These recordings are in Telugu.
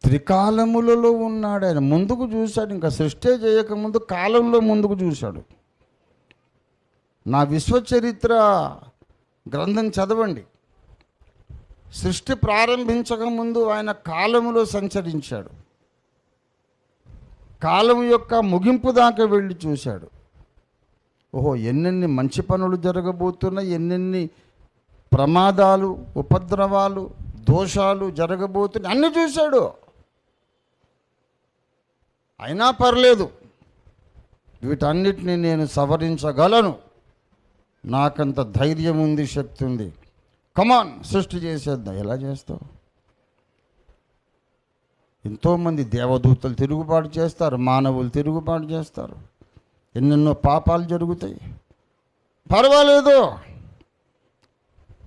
త్రికాలములలో ఉన్నాడు ఆయన. ముందుకు చూశాడు, ఇంకా సృష్టి చేయకముందు కాలంలో ముందుకు చూశాడు. నా విశ్వచరిత్ర గ్రంథం చదవండి. సృష్టి ప్రారంభించకముందు ఆయన కాలములో సంచరించాడు. కాలం యొక్క ముగింపు దాకా వెళ్ళి చూశాడు. ఓహో, ఎన్నెన్ని మంచి పనులు జరగబోతున్నాయి, ఎన్నెన్ని ప్రమాదాలు, ఉపద్రవాలు, దోషాలు జరగబోతున్నాయి, అన్నీ చూశాడు. అయినా పర్లేదు, వీటన్నిటిని నేను సవరించగలను, నాకంత ధైర్యం ఉంది, శక్తి ఉంది, కమాన్ సృష్టి చేసేద్దాం. ఎలా చేస్తావు? ఎంతోమంది దేవదూతలు తిరుగుబాటు చేస్తారు, మానవులు తిరుగుబాటు చేస్తారు, ఎన్నెన్నో పాపాలు జరుగుతాయి. పర్వాలేదు,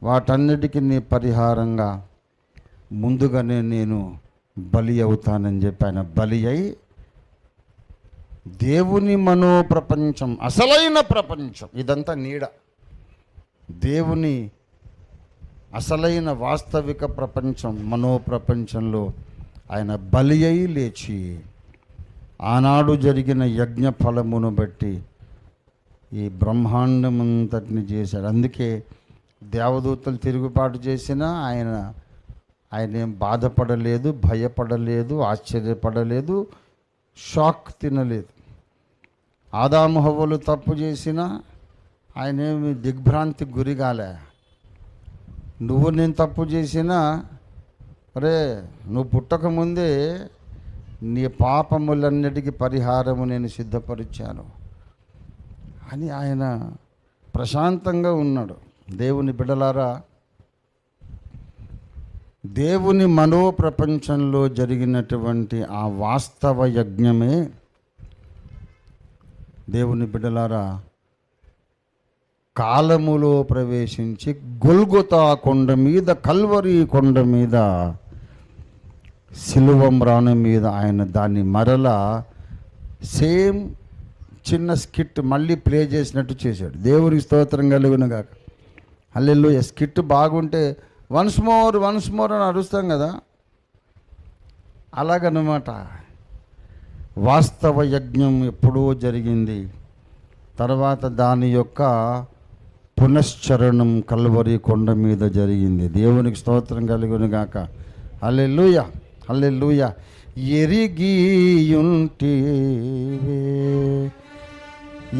వాటన్నిటికీ నీ పరిహారంగా ముందుగానే నేను బలి అవుతానని చెప్పి ఆయన బలి అయి దేవుని మనోప్రపంచం, అసలైన ప్రపంచం, ఇదంతా నీడ, దేవుని అసలైన వాస్తవిక ప్రపంచం, మనోప్రపంచంలో ఆయన బలి అయి లేచి ఆనాడు జరిగిన యజ్ఞ ఫలమును బట్టి ఈ బ్రహ్మాండమంతటిని చేశాడు. అందుకే దేవదూతలు తిరుగుబాటు చేసినా ఆయన ఏం బాధపడలేదు, భయపడలేదు, ఆశ్చర్యపడలేదు, షాక్ తినలేదు. ఆదాము హవ్వలు తప్పు చేసినా ఆయనేమి దిగ్భ్రాంతికి గురిగాలే. నువ్వు నేను తప్పు చేసినా, అరే నువ్వు పుట్టకముందే నీ పాపములన్నిటికీ పరిహారము నేను సిద్ధపరిచాను అని ఆయన ప్రశాంతంగా ఉన్నాడు. దేవుని బిడ్డలారా, దేవుని మనోప్రపంచంలో జరిగినటువంటి ఆ వాస్తవ యజ్ఞమే దేవుని బిడ్డలారా కాలములో ప్రవేశించి గొల్గొతా కొండ మీద, కల్వరి కొండ మీద, సిలువ మ్రాను మీద ఆయన దాన్ని మరలా సేమ్ చిన్న స్కిట్ మళ్ళీ ప్లే చేసినట్టు చేశాడు. దేవునికి స్తోత్రం కలుగునుగాక. హల్లెలూయా. స్కిట్ బాగుంటే వన్స్ మోర్ అని అరుస్తాం కదా, అలాగనమాట. వాస్తవ యజ్ఞం ఎప్పుడో జరిగింది, తర్వాత దాని యొక్క పునశ్చరణం కల్వరి కొండ మీద జరిగింది. దేవునికి స్తోత్రం కలుగునుగాక. హల్లెలూయా, హల్లెలూయా. ఎరిగియుంటివే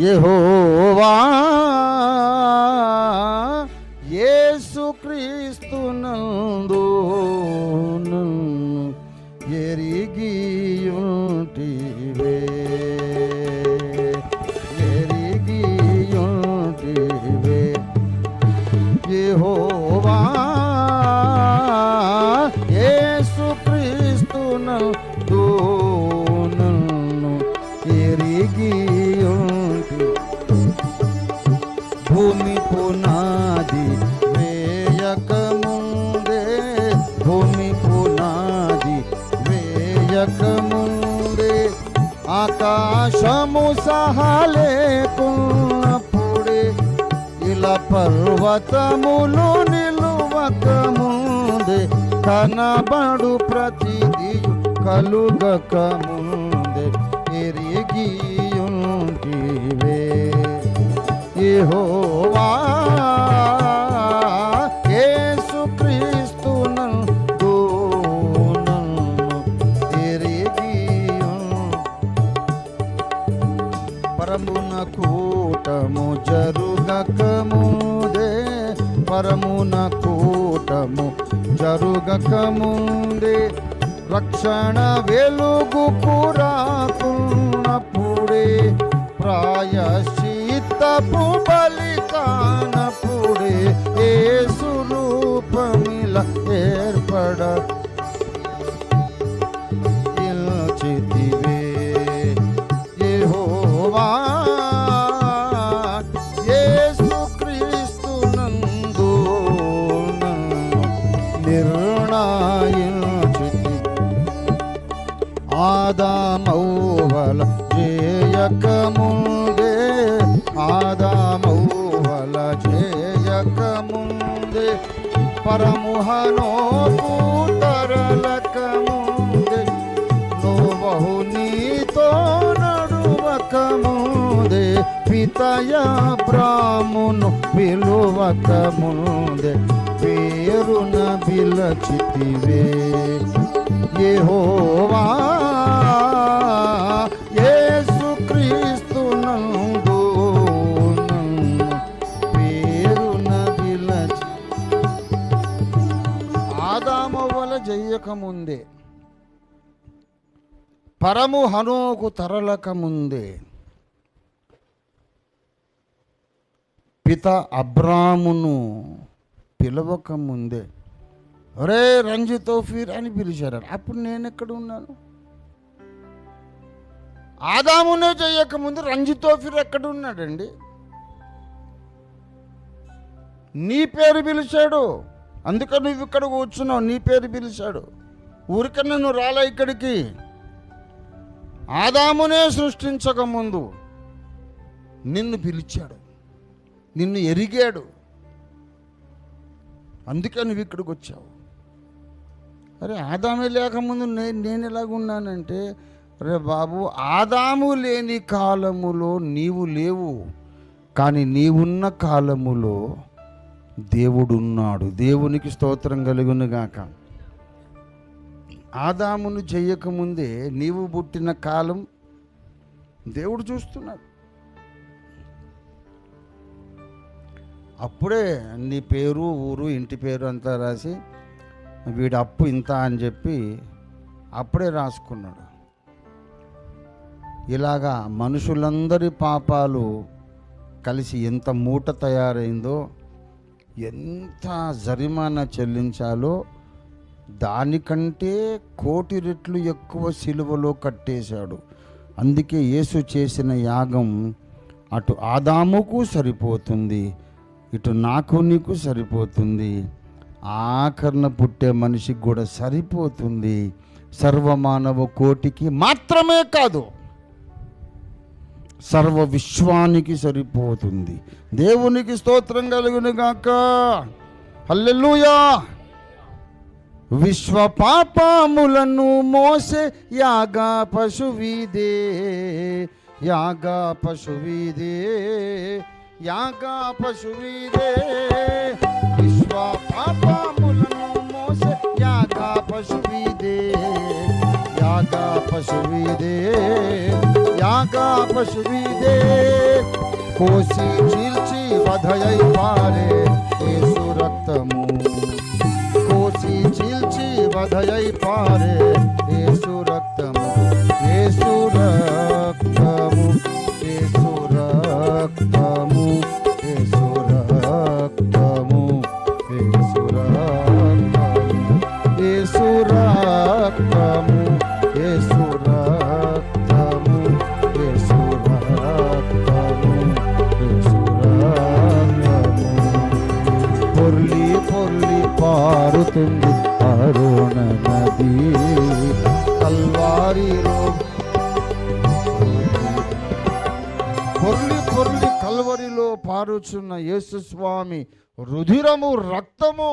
యెహోవా యేసుక్రీస్తునందు నన్ను ఎరిగియుంటివే, ఎరిగియుంటివే యెహోవా యేసుక్రీస్తునందు నన్ను ఎరిగియుంటి. భూమి పునాది వేయకముందే, భూమి పునాది వేయకముందే, ఆకాశము సహాలేకున్నప్పుడే, ఇలా పర్వతములు నిలువకముందే, కనబడు ప్రతిదీ కలుగకముందే ఎరిగియుంటివే యెహోవా యేసుక్రీస్తునందు నన్ను పరమున కూటము జరుగకముందే, పరమున కూటము జరుగకముందే, రక్షణ వెలుగు కురాకున్నప్పుడే, ప్రాయశ్చిత్తపు బలి కానప్పుడే, యేసు రూపమిల ఏర్పడ నిల్చితివే యెహోవా యేసుక్రీస్తునందు నన్ను నిర్ణయించితి. ఆదామవ్వల చేయకముందే, ఆదామవ్వల చేయకముందే, పరముహనోకు తరలకముందే, పిత అబ్రామును పిలువక ముందే పేరున పిలచితివే. యెహోవా యేసుక్రీస్తు నందు పేరున పిలచి. ఆదాము వల చెయ్యక ముందే, పరము హనోకు తరలక ముందే, పిత అబ్రామును పిలవక ముందే ఒరే రంజీ తోఫీర్ అని పిలిచారు. అప్పుడు నేను ఎక్కడ ఉన్నాను? ఆదామునే చేయకముందు రంజీ తోఫీర్ ఎక్కడ ఉన్నాడండి? నీ పేరు పిలిచాడు, అందుకని నువ్వు ఇక్కడ కూర్చున్నావు. నీ పేరు పిలిచాడు. ఊరికన్నా నువ్వు రాలే ఇక్కడికి. ఆదామునే సృష్టించక ముందు నిన్ను పిలిచాడు, నిన్ను ఎరిగాడు. అందుకే నువ్వు ఇక్కడికి వచ్చావు. అరే ఆదామే లేకముందు నేను ఎలాగున్నానంటే, రే బాబు, ఆదాము లేని కాలములో నీవు లేవు, కానీ నీవున్న కాలములో దేవుడున్నాడు. దేవునికి స్తోత్రం కలుగును గాక. ఆదామును చెయ్యకముందే నీవు పుట్టిన కాలం దేవుడు చూస్తున్నాడు. అప్పుడే నీ పేరు, ఊరు, ఇంటి పేరు అంతా రాసి వీడి అప్పు ఇంత అని చెప్పి అప్పుడే రాసుకున్నాడు. ఇలాగా మనుషులందరి పాపాలు కలిసి ఎంత మూట తయారైందో, ఎంత జరిమానా చెల్లించాలో దానికంటే 1,000,000 రెట్లు ఎక్కువ సిలువలో కట్టేశాడు. అందుకే యేసు చేసిన యాగం అటు ఆదాముకు సరిపోతుంది, ఇటు నాకు నీకు సరిపోతుంది, ఆఖరణ పుట్టే మనిషికి కూడా సరిపోతుంది. సర్వమానవ కోటికి మాత్రమే కాదు, సర్వ విశ్వానికి సరిపోతుంది. దేవునికి స్తోత్రం కలుగును గాక. హల్లెలూయా. విశ్వ పాపములను మోసే యాగా పశువిదే, యాగా పశువిదే, యాగా పశువిదే. విశ్వ పాపములను మోసే యాగా పశువిదే, యాగా పశువిదే, యాగా పశువిదే. కోసి చీల్చి వధయై పారే యేసు రక్తము, కోసి చీల్చి వధయై పారే యేసు రక్తము, యేసు రక్తము, యేసు రక్తము, యేసు రక్తము, యేసు రక్తము, యేసు రక్తము, యేసు రక్తము, యేసు రక్తము, యేసు రక్తము. పొర్లి పొర్లి పారుతుంది అరుణ నది కల్వారిలో, పొర్లి పొర్లి కల్వరిలో పారుచున్న యేసు స్వామి రుధిరము, రక్తము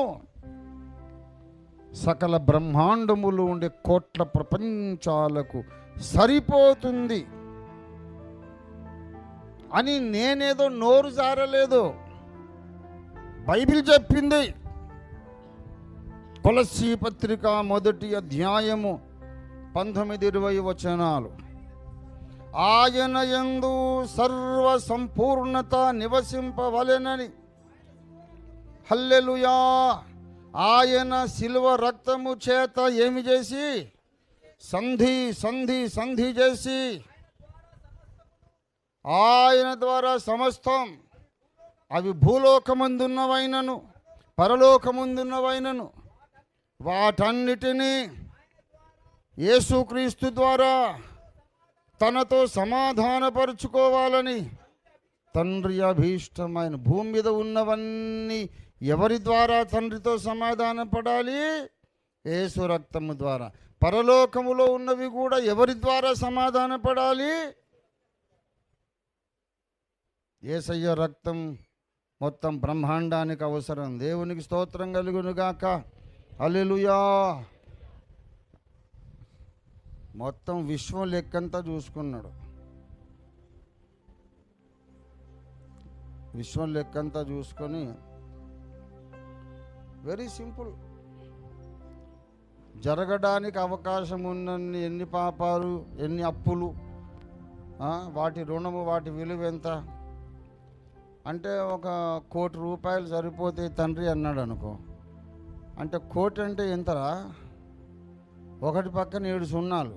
సకల బ్రహ్మాండములు ఉండే 1,000,000 ప్రపంచాలకు సరిపోతుంది అని నేనేదో నోరు జారలేదు, బైబిల్ చెప్పింది. కొలస్సీ పత్రిక 1వ అధ్యాయము 19-20 వచనాలు. ఆయన యందు సర్వ సంపూర్ణత నివసింపవలెనని. హల్లెలూయా. ఆయన శిలువ రక్తము చేత ఏమి చేసి సంధి సంధి సంధి చేసి, ఆయన ద్వారా సమస్తం, అవి భూలోకమందున్నవైనను పరలోకమందున్నవైనను, వాటన్నిటినీ యేసుక్రీస్తు ద్వారా తనతో సమాధానపరుచుకోవాలని తండ్రి అభీష్టమైన. భూమి మీద ఉన్నవన్నీ ఎవరి ద్వారా తండ్రితో సమాధానపడాలి? యేసు రక్తము ద్వారా. పరలోకములో ఉన్నవి కూడా ఎవరి ద్వారా సమాధానపడాలి? యేసయ్య రక్తం మొత్తం బ్రహ్మాండానికి అవసరం. దేవునికి స్తోత్రం కలుగును గాక. హల్లెలూయా. మొత్తం విశ్వం లెక్కంతా చూసుకున్నాడు. విశ్వం లెక్కంతా చూసుకొని వెరీ సింపుల్, జరగడానికి అవకాశం ఉన్నన్ని ఎన్ని పాపాలు, ఎన్ని అప్పులు, వాటి రుణము, వాటి విలువ ఎంత అంటే 1 కోటి రూపాయలు సరిపోతే తండ్రి అన్నాడు అనుకో. అంటే కోటి అంటే ఎంతరా? 1 పక్కన 7 సున్నాలు.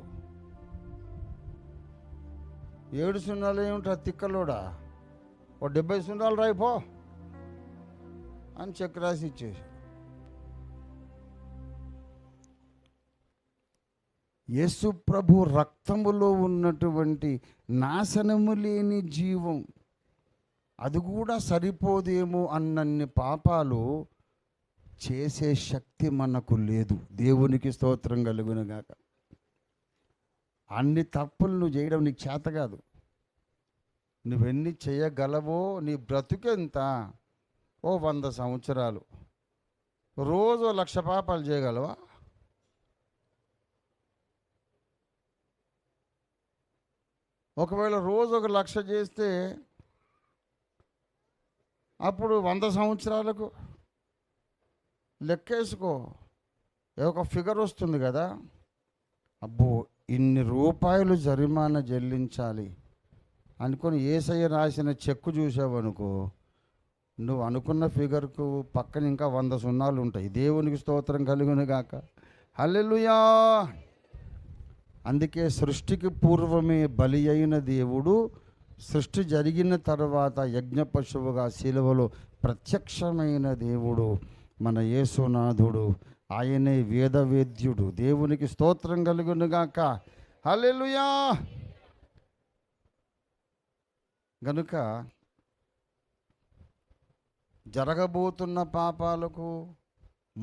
7 సున్నాలు ఏమిటా తిక్కలోడా? 70 సున్నాలు రాయిపో అని చెక్ రాసి ఇచ్చేసి. యేసు ప్రభు రక్తములో ఉన్నటువంటి నాశనము లేని జీవం, అది కూడా సరిపోదేమో అన్నన్ని పాపాలు చేసే శక్తి మనకు లేదు. దేవునికి స్తోత్రం కలుగునుగాక. అన్ని తప్పులు నువ్వు చేయడం నీకు చేత కాదు. నువ్వెన్ని చేయగలవో, నీ బ్రతుకెంత? 100 సంవత్సరాలు, రోజు 1,00,000 పాపాలు చేయగలవా? ఒకవేళ రోజు 1,00,000 చేస్తే అప్పుడు 100 సంవత్సరాలకు లెక్కేసుకో, ఒక ఫిగర్ వస్తుంది కదా. అబ్బో, ఇన్ని రూపాయలు జరిమానా చెల్లించాలి అనుకొని యేసయ్య రాసిన చెక్కు చూసావనుకో, నువ్వు అనుకున్న ఫిగర్కు పక్కన ఇంకా 100 సున్నాలు ఉంటాయి. దేవునికి స్తోత్రం కలుగునుగాక. హల్లెలూయా. అందుకే సృష్టికి పూర్వమే బలి అయిన దేవుడు సృష్టి జరిగిన తర్వాత యజ్ఞ పశువుగా శిలువలో ప్రత్యక్షమైన దేవుడు మన యేసునాథుడు. ఆయనే వేదవేద్యుడు. దేవునికి స్తోత్రం కలుగునుగాక. హల్లెలూయా. గనుక జరగబోతున్న పాపాలకు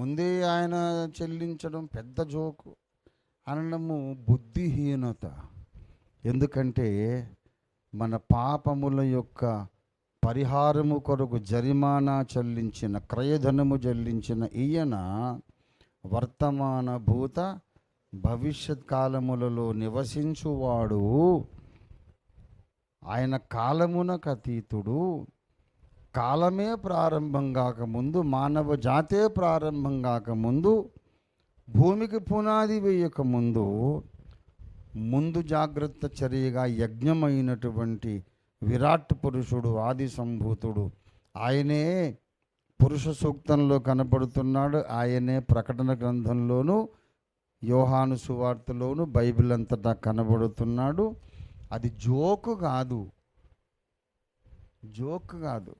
ముందే ఆయన చెల్లించడం పెద్ద జోకు అనడము బుద్ధిహీనత. ఎందుకంటే మన పాపముల యొక్క పరిహారము కొరకు జరిమానా చెల్లించిన, క్రయధనము చెల్లించిన ఈయన వర్తమాన భూత భవిష్యత్ కాలములలో నివసించువాడు. ఆయన కాలమునకు అతీతుడు. కాలమే ప్రారంభం కాకముందు, మానవ జాతే ప్రారంభం కాకముందు, భూమికి పునాది వేయకముందు ముందు జాగ్రత్త చర్యగా యజ్ఞమైనటువంటి విరాట్ పురుషుడు, ఆది సంభూతుడు. ఆయనే పురుష సూక్తంలో కనపడుతున్నాడు. ఆయనే ప్రకటన గ్రంథంలోను, యోహాను సువార్తలోను, బైబిల్ అంతటా కనబడుతున్నాడు. అది జోకు కాదు, జోక్ కాదు.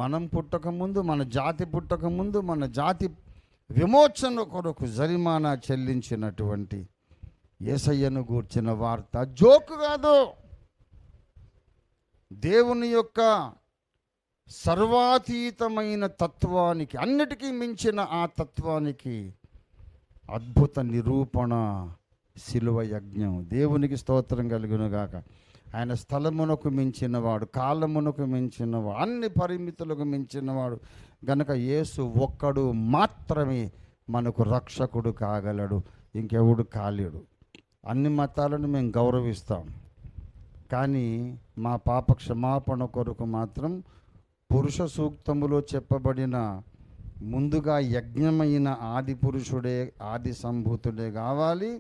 మనం పుట్టకముందు, మన జాతి పుట్టకముందు, మన జాతి విమోచన కొరకు జరిమానా చెల్లించినటువంటి యేసయ్యను గూర్చిన వార్త జోకు కాదు. దేవుని యొక్క సర్వాతీతమైన తత్వానికి, అన్నిటికీ మించిన ఆ తత్వానికి అద్భుత నిరూపణ శిలువ యజ్ఞం. దేవునికి స్తోత్రం కలుగునుగాక. ఆయన స్థలమునకు మించినవాడు, కాలమునకు మించినవాడు, అన్ని పరిమితులకు మించినవాడు. గనక యేసు ఒక్కడు మాత్రమే మనకు రక్షకుడు కాగలడు, ఇంకెవడు కాలేడు. అన్ని మతాలను మేము గౌరవిస్తాం, కానీ మా పాప క్షమాపణ కొరకు మాత్రం పురుష సూక్తములో చెప్పబడిన ముందుగా యజ్ఞమైన ఆది పురుషుడే, ఆది సంభూతుడే కావాలి.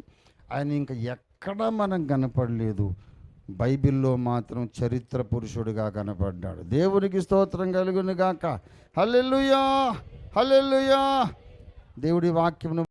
ఆయన ఇంకా ఎక్కడ మనం కనపడలేదు. బైబిల్లో మాత్రం చరిత్ర పురుషుడిగా కనపడ్డాడు. దేవునికి స్తోత్రం కలుగునుగాక. హల్లెలూయా, హల్లెలూయా. దేవుడి వాక్యమును